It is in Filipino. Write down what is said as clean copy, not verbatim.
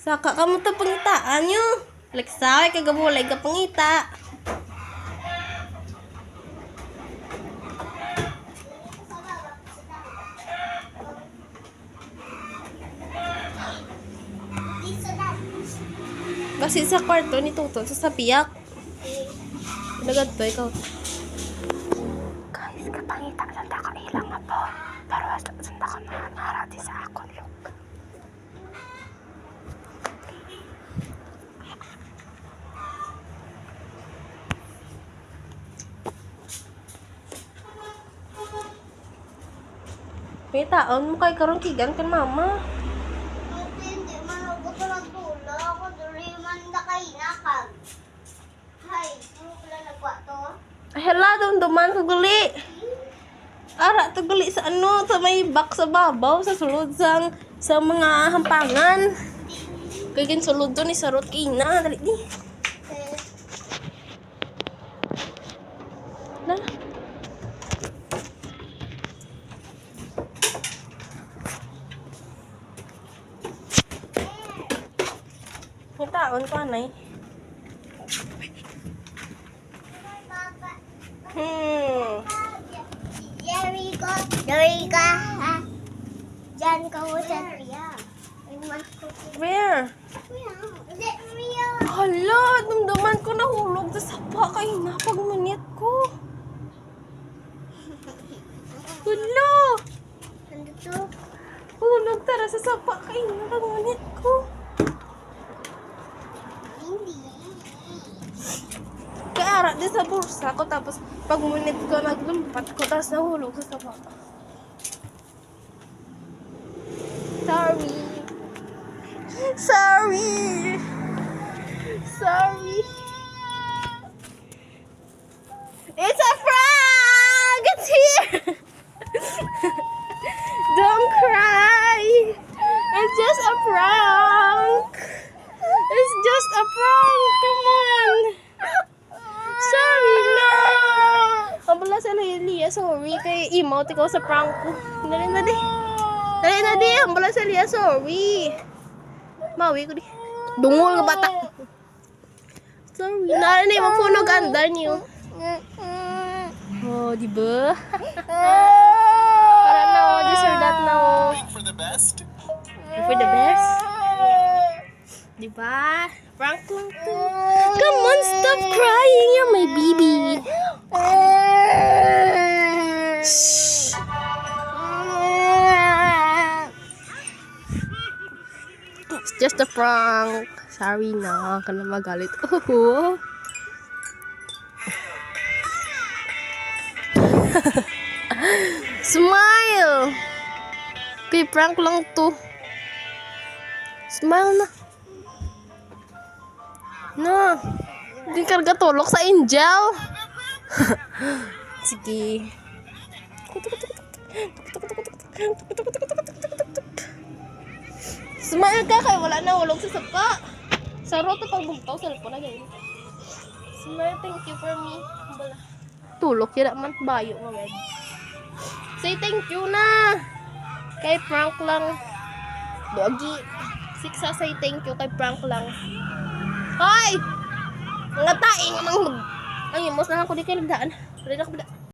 Saka ka mo ito pangitaan nyo. Laksaway kagabulay ka pangita. Kasi sa kwarto ni Tuto, sa piyak. Lagad to, ikaw. Guys, kapangita, sanda ka ilang nga po. Pero sanda ka narati sa akon, look. May taon mo kay karong kigan kan mama. Hindi man ako tulog-tulog. Ako duri man na kay nakag. Hay, ano pala nagkwato? Ay, hala, dumduman ko gali. Ara, to gali sa ano, sa may box sa babaw, sa sulod sa mga hampangan. Kaya sulod to ni Sarot Kina. Dali di. Lala. May taon ko, anay. Jerry ka, ha? Diyan ka mo sa Ria. Where? Ria. Hala, dumduman ko nahulog sa sapa kay napagmunit ko. Hala, Nandito. hulog tara sa sapa kay napagmunit ko. Hindi. Kaya ara din sa bursa ko, tapos pagmunit ko naglumpat ko, tapos nahulog sa sapa. Sorry. Sorry. Sorry. It's a frog! It's here! Don't cry! It's just a prank! It's just a prank! Come on! Sorry na! Kabala sa Lia, sorry. Kay emote ko sa prank ko. Dali na di. Dali na di. Kabala sa Lia, sorry. Mawi ko di. Dungol ka bata. Sorry. Nara na yung mapunog anda niyo. Oh, di ba? Para na, oh. Deserve that na, oh. For the best? For the best? Di ba? Prank lang to. Come on, stop crying. You're my baby. Shh. It's just a prank. Sorry na. Ka na magalit. Oh. Smile! Okay, prank lang to. Smile na. No. Hindi karga tulok sa angel. Sige. Smile ka kay wala na hulog sa sapa. Saro to pag bumtaw cellphone na ganyan. Smile, thank you for me. Bala. Tulok yun man bayo nga web. Say thank you na. Kay prank lang. Dogi. Siksa say thank you kay prank lang. Hoy! Nga taing ang imos na ako di kayo nagdaan. Pwede na ako